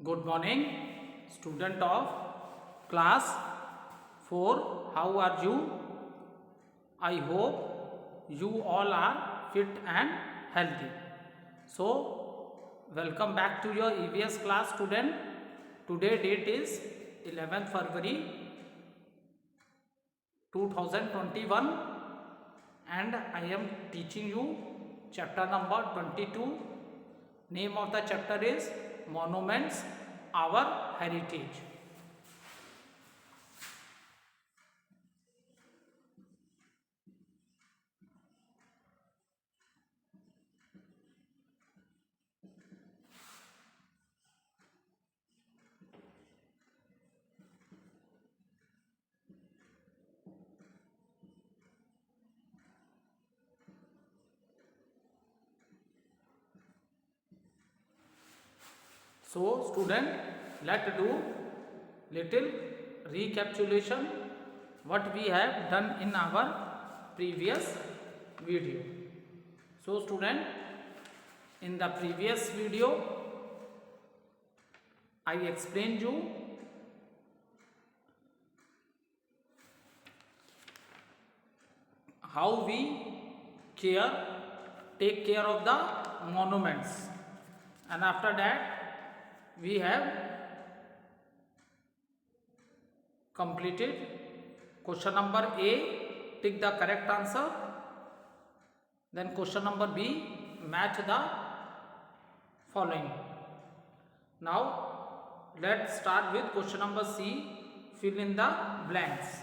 Good morning, student of class 4. How are you? I hope you all are fit and healthy. So, welcome back to your EVS class, student. Today date is 11th February 2021 and I am teaching you chapter number 22. Name of the chapter is Monuments, Our Heritage. So, student, let's do little recapitulation what we have done in our previous video. So, student, in the previous video, I explained you how we take care of the monuments, and after that we have completed question number A, tick the correct answer, then question number B, match the following. Now let's start with question number C, fill in the blanks.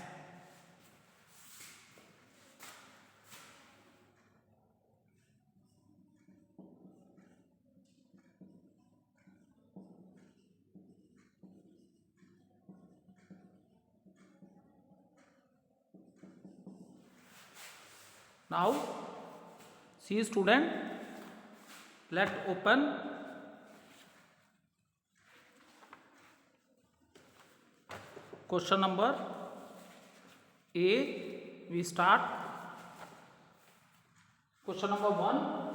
Now see student, let's open question number A. We start question number 1.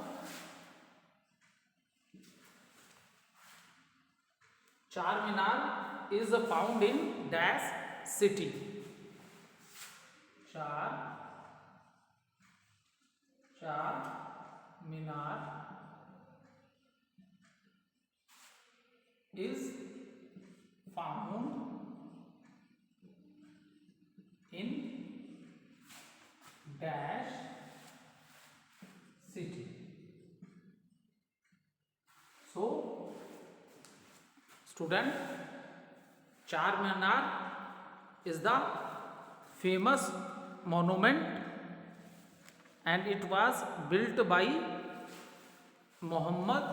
Charminar is found in dash city. Charminar is found in dash city. So, student, Charminar is the famous monument and it was built by Muhammad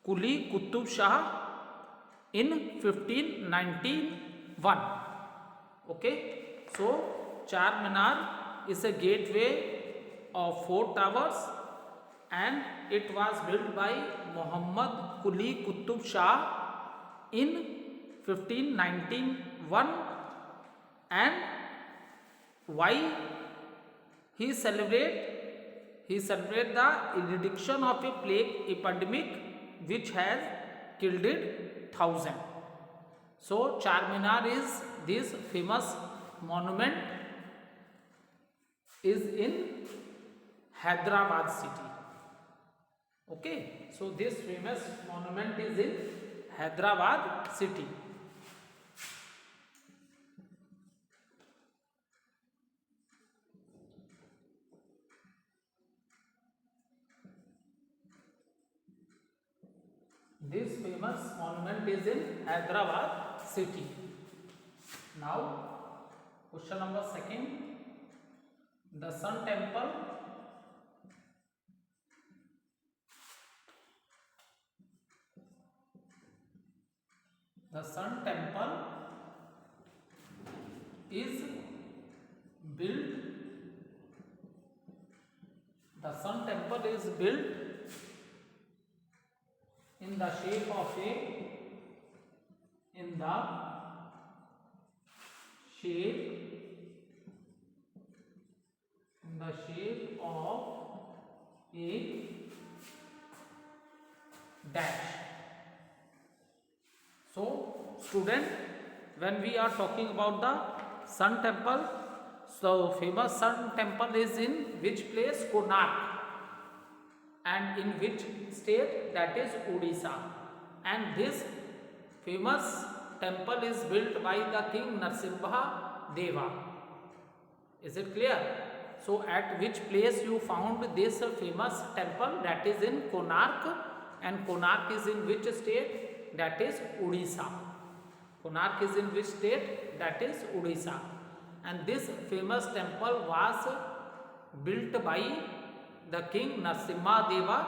Quli Qutub Shah in 1591. Okay, so Charminar is a gateway of 4 towers and it was built by Muhammad Quli Qutub Shah in 1591. And why he celebrate the eradication of a plague epidemic which has killed thousand. So Charminar is this famous monument is in Hyderabad city. Okay, so this famous monument is in Hyderabad city. This famous monument is in Hyderabad city. Now, question number 2. The Sun Temple is built. The Sun Temple is built in the shape of a dash. So, student, when we are talking about the Sun Temple, so famous Sun Temple is in which place? Konark. And in which state? That is Odisha. And this famous temple is built by the king Narsimha Deva. Is it clear? So at which place you found this famous temple? That is in Konark. And Konark is in which state? That is Odisha. Konark is in which state? That is Odisha. And this famous temple was built by the king Narsimha Deva.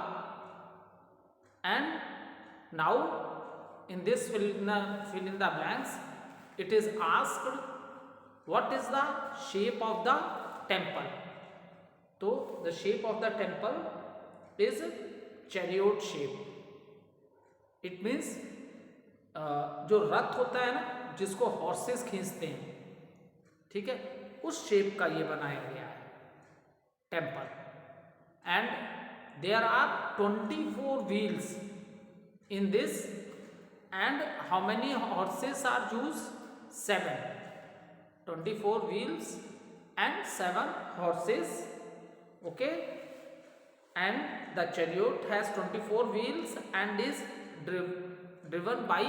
And now in this fill in the blanks, it is asked what is the shape of the temple. So the shape of the temple is chariot shape. It means जो रथ होता है ना, जिसको horses खींचते हैं, ठीक है, उस शेप का ये बनाया गया है temple. And there are 24 wheels in this. And how many horses are use? 7. 24 wheels and 7 horses. Okay, and the chariot has 24 wheels and is driven by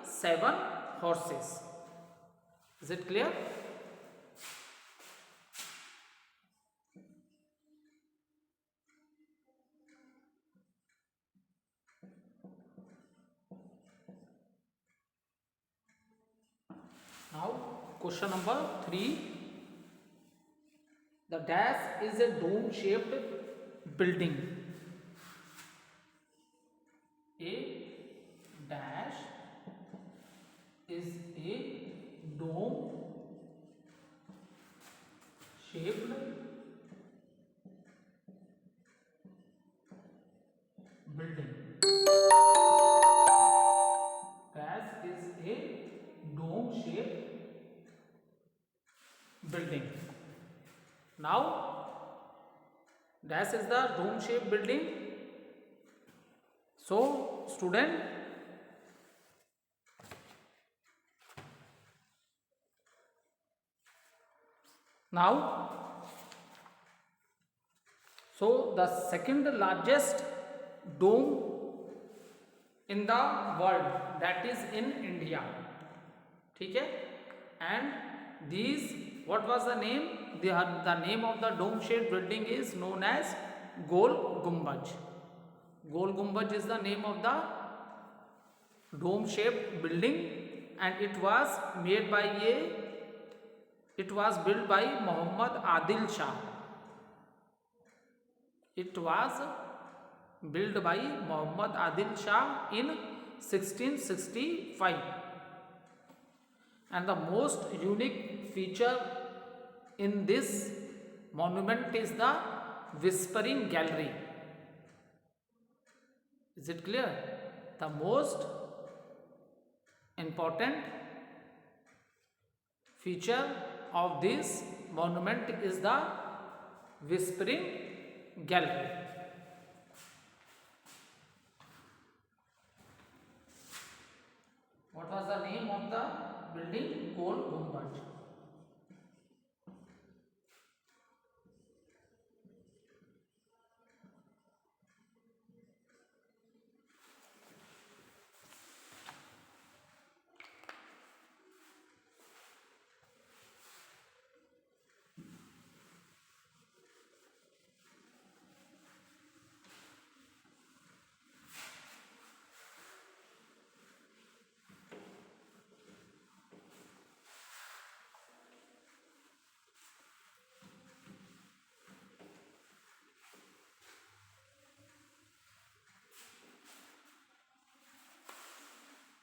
7 horses. Is it clear? Now question number 3. The dash is a dome shaped building. A dash is a dome shaped building. Dash is a dome shaped building. Now dash is the dome shaped building. So student, now so the second largest dome in the world, that is in India. ठीक है. And these, what was the name? The name of the dome shaped building is known as Gol Gumbaj. Gol Gumbaj is the name of the dome shaped building, and it was built by Muhammad Adil Shah. It was built by Muhammad Adil Shah in 1665. And the most unique feature in this monument is the Whispering Gallery. Is it clear? The most important feature of this monument is the Whispering Gallery. What was the name of the building? Gol Gumbaj.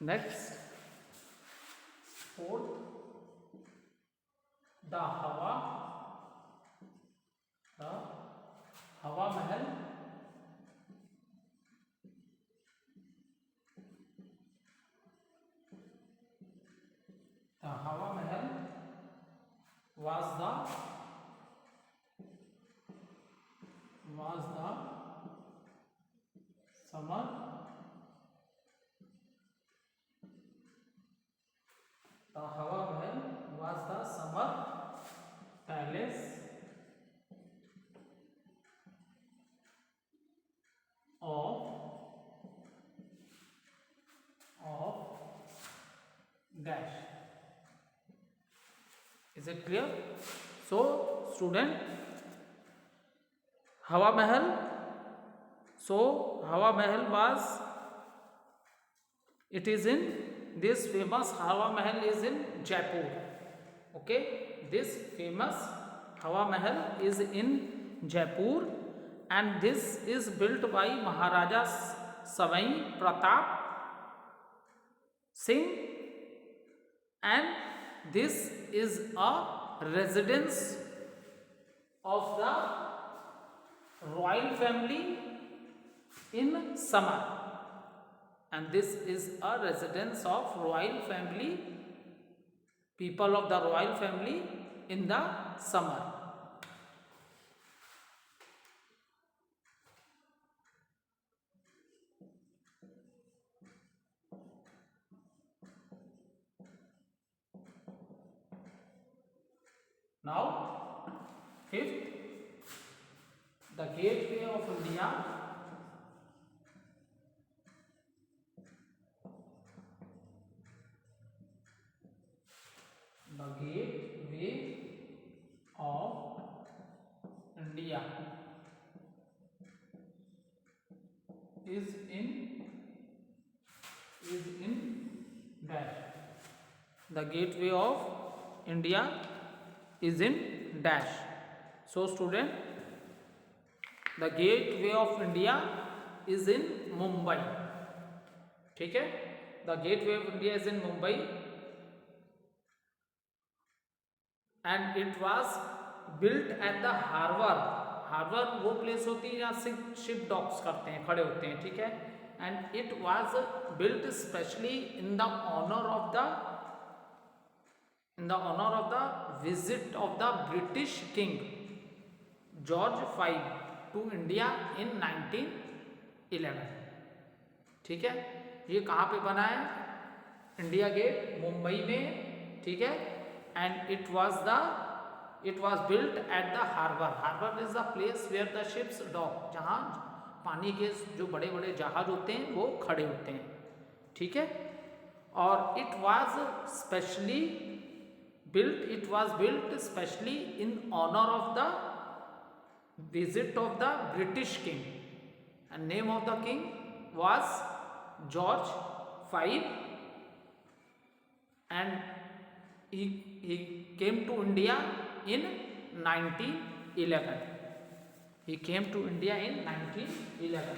Next, fourth, the Hawa Mahal. The Hawa Mahal was the summer The Hawa Mahal was the summer palace of dash. Is it clear? So student, Hawa Mahal, Hawa Mahal was, it is in, this famous Hawa Mahal is in Jaipur. Okay, this famous Hawa Mahal is in Jaipur, and this is built by Maharaja Savai Pratap Singh, and this is a residence of the royal family in summer, and this is a residence of royal family, people of the royal family in the summer. Now, fifth, the gateway of India. The gateway of India is in dash. The gateway of India is in dash. So student, the gateway of India is in Mumbai. ठीक है, the gateway of India is in Mumbai, and it was built at the harbor. Harbour वो place होती है जहाँ ship docs करते हैं, खड़े होते हैं, ठीक है. And it was built specially in the honor of the visit of the British King George V to India in 1911. ठीक है, ये कहाँ पे बना है? इंडिया गेट, मुंबई में. ठीक है, and it was built at the harbor. Harbor is the place where the ships dock, जहाँ पानी के जो बड़े बड़े जहाज होते हैं वो खड़े होते हैं. ठीक है, और it was built specially in honor of the visit of the British King, and name of the king was George V, and he came to India in 1911. He came to India in 1911.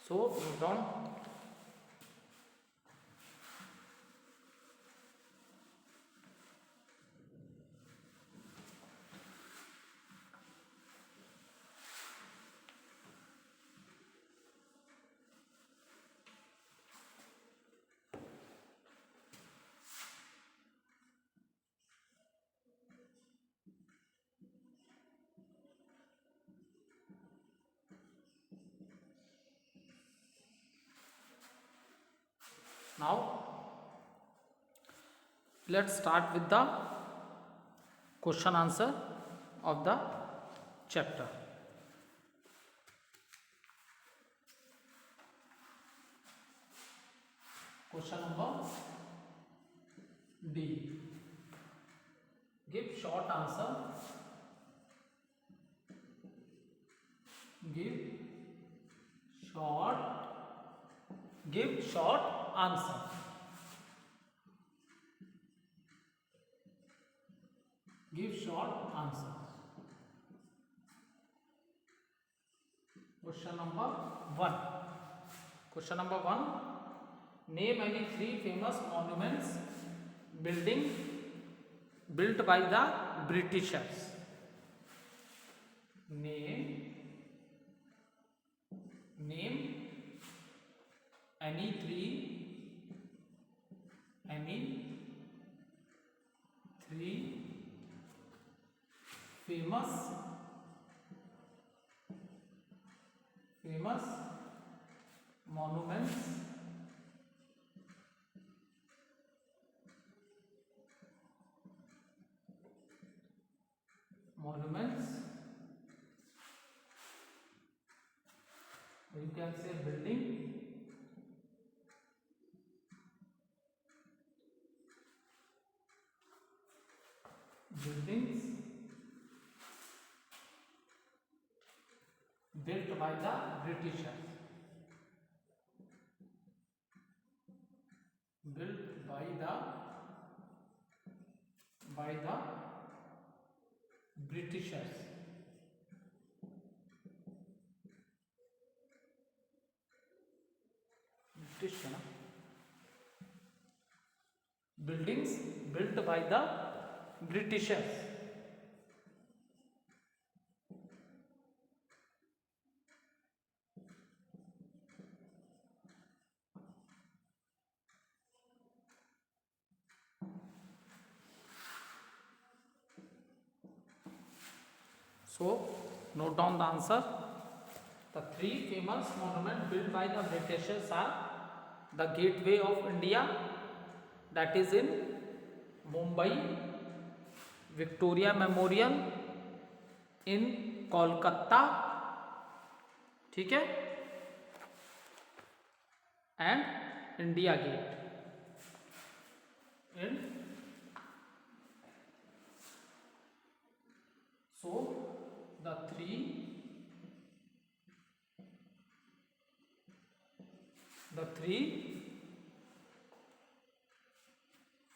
So note down. Now let's start with the question answer of the chapter. Question number D. Give short answer. Give short answer. Give short answer. Question number 1. Question number 1. Name any 3 famous monuments built by the Britishers. Name any three famous monuments you can say buildings built by the Britishers. Built by the Britishers. British, na? Buildings built by the Britishers. So note down the answer. The three famous monuments built by the Britishers are the Gateway of India, that is in Mumbai, Victoria Memorial in Kolkata, ठीक है, and India Gate in so the three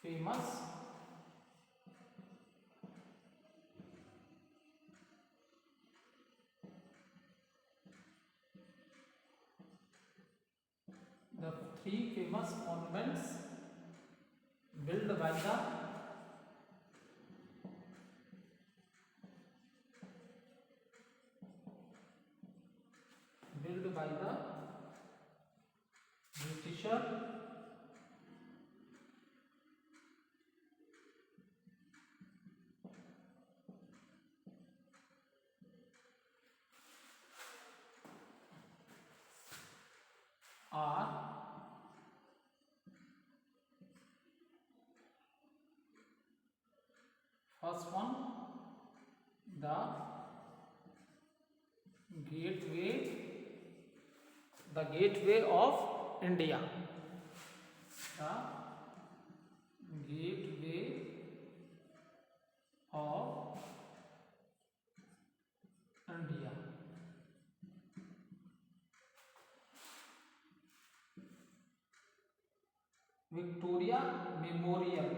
famous monuments built by the Britisher are first one, the gateway of India. The gateway of India. Victoria Memorial.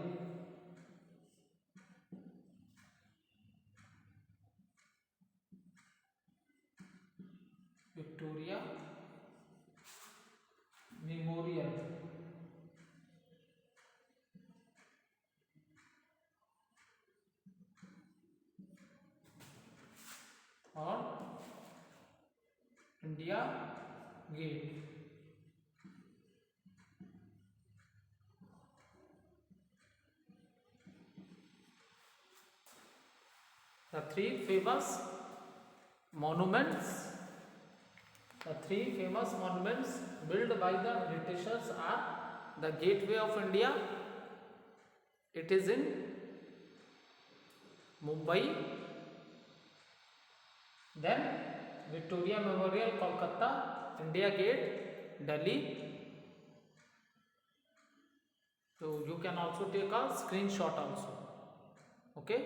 Victoria Memorial. और India Gate. The three famous monuments built by the Britishers are the Gateway of India, it is in Mumbai, then Victoria Memorial, Kolkata, India Gate, Delhi. So you can also take a screenshot also. Okay.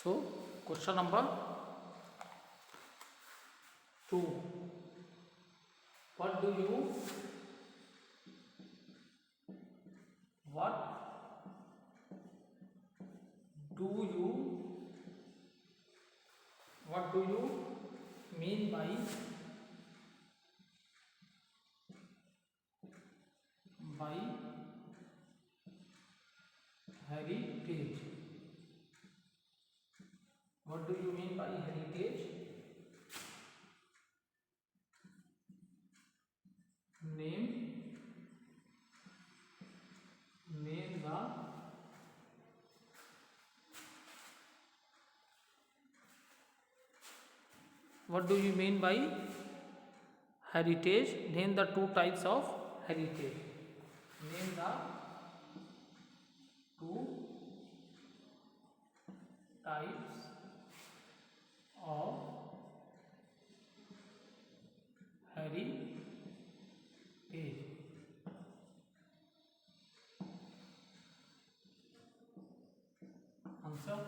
So question number 2. What do you mean by heritage? What do you mean by heritage? Name the what do you mean by heritage? Name the two types of heritage. Name the two types of heritage. Answer.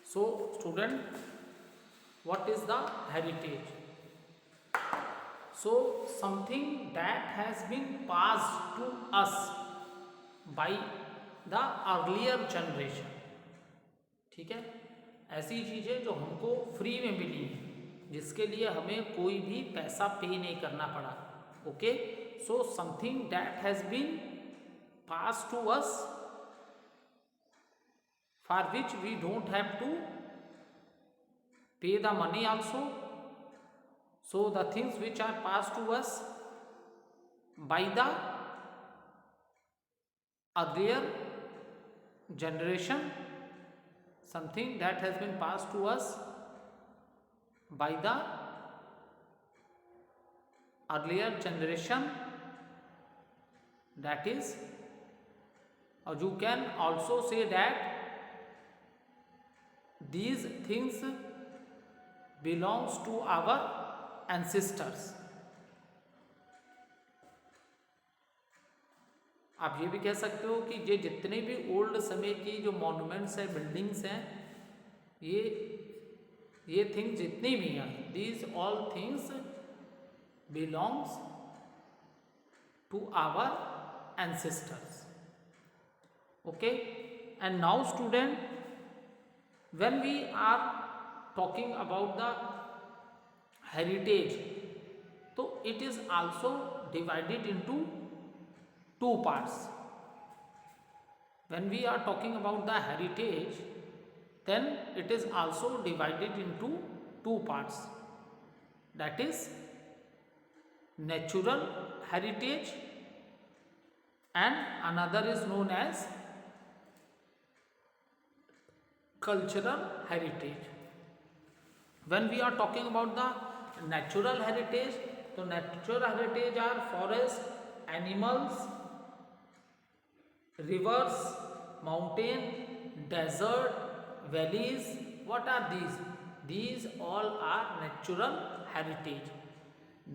So student, what is the heritage? So something that has been passed to us by the earlier generation. ठीक है, ऐसी चीज़ें जो हमको free में मिली हैं, जिसके लिए हमें कोई भी पैसा पे नहीं करना पड़ा. Okay, so something that has been pass to us for which we don't have to pay the money also. So the things which are passed to us by the earlier generation, something that has been passed to us by the earlier generation, that is, or you can also say that these things belongs to our ancestors. आप ये भी कह सकते हो कि ये जितने भी ओल्ड समय की जो मॉन्यूमेंट्स हैं, बिल्डिंग्स हैं, ये थिंग्स जितनी भी हैं, these all things belongs to our ancestors. Okay, and now student, when we are talking about the heritage, so it is also divided into two parts. When we are talking about the heritage, then it is also divided into two parts, that is natural heritage and another is known as cultural heritage. When we are talking about the natural heritage, so natural heritage are forest, animals, rivers, mountain, desert, valleys. What are these? These all are natural heritage.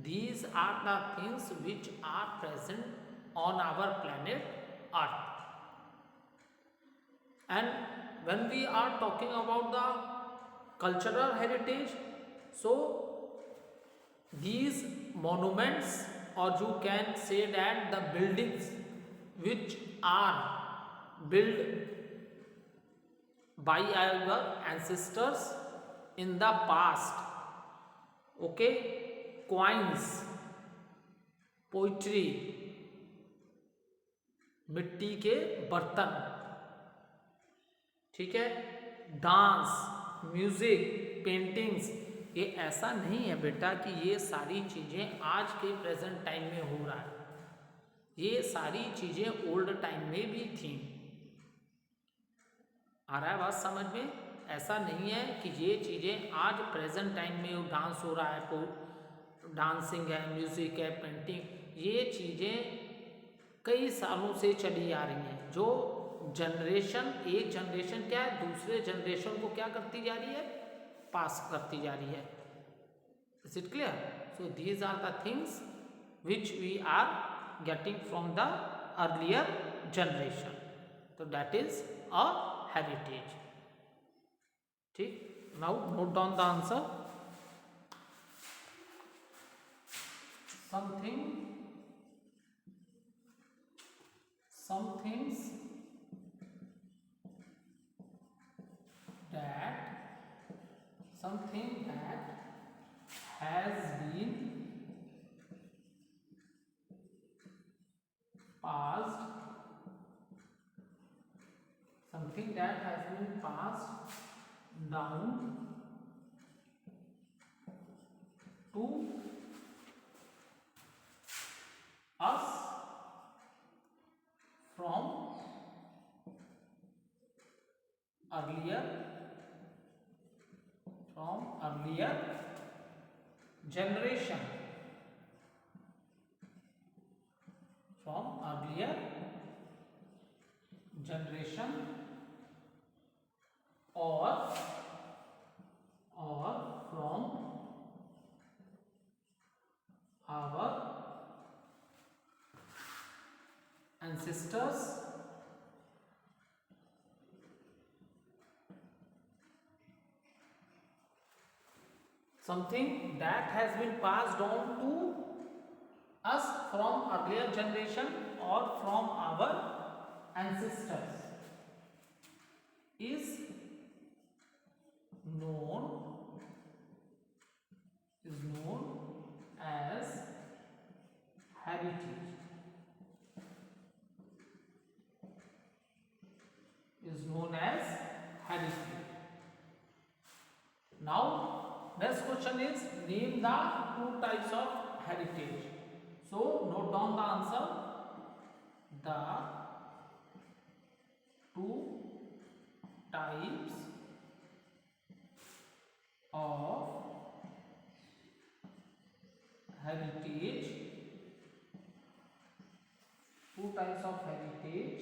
These are the things which are present on our planet Earth. And when we are talking about the cultural heritage, so these monuments, or you can say that the buildings which are built by our ancestors in the past, okay, coins, poetry, मिट्टी के बर्तन, ठीक है, dance, music, paintings, ये ऐसा नहीं है बेटा कि ये सारी चीज़ें आज के प्रेजेंट टाइम में हो रहा है. ये सारी चीज़ें ओल्ड टाइम में भी थी. आ रहा है बात समझ में? ऐसा नहीं है कि ये चीज़ें आज प्रेजेंट टाइम में डांस हो रहा है, कोई डांसिंग है, म्यूज़िक है, पेंटिंग, ये चीज़ें कई सालों से चली आ रही हैं. जो जनरेशन, एक जनरेशन क्या है, दूसरे जनरेशन को क्या करती जा रही है, पास करती जा रही है. Is it clear? So these are the things which we are getting from the earlier generation. तो दैट इज अ हेरिटेज. ठीक, now note down the answer. some things something that has been passed, something that has been passed down to us from earlier generation, from earlier generation, or from our ancestors, something that has been passed on to us from earlier generation or from our ancestors is known as heritage, Now next question is name the two types of heritage. So note down the answer. The two types of heritage,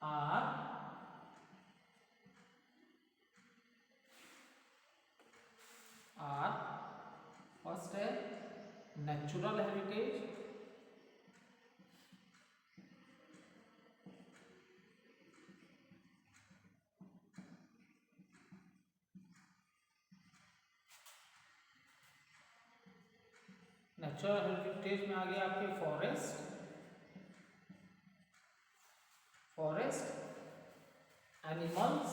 are first है natural heritage, में आ गया आपके forest, animals,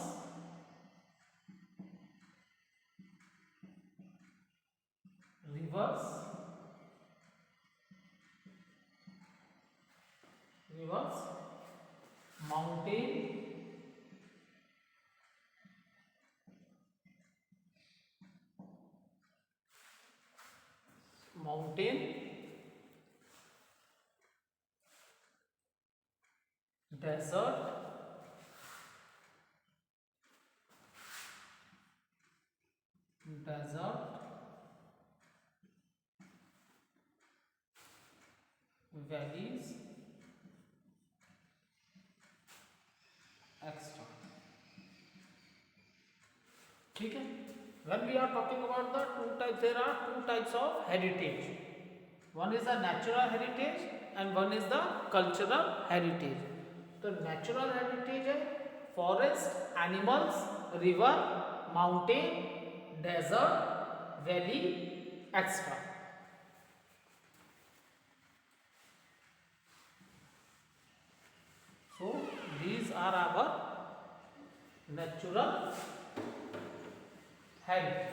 rivers, mountain, desert, valleys, extra. ठीक है. When we are talking about the two types, there are two types of heritage. One is the natural heritage and one is the cultural heritage. तो natural heritage है forest, animals, river, mountain, desert, valley, etc. So these are our natural heritage.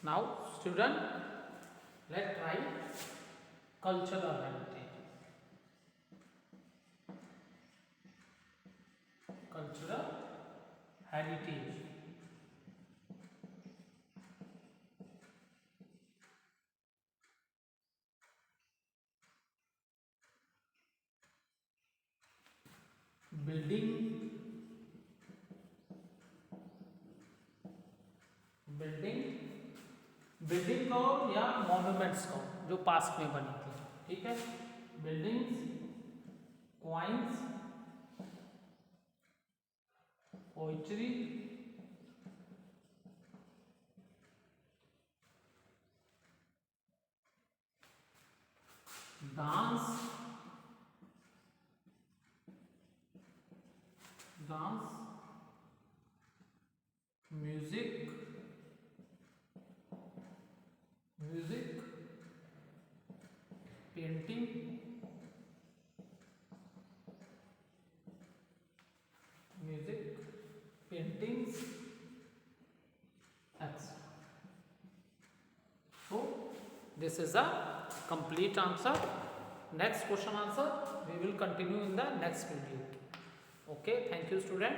Now student, let's try cultural heritage. Building को या monuments को जो past में बनी थी. ठीक है. Buildings, coins, poetry, dance, music, painting, music, paintings, etc. So this is a complete answer. Next question answer we will continue in the next video. Okay, thank you student.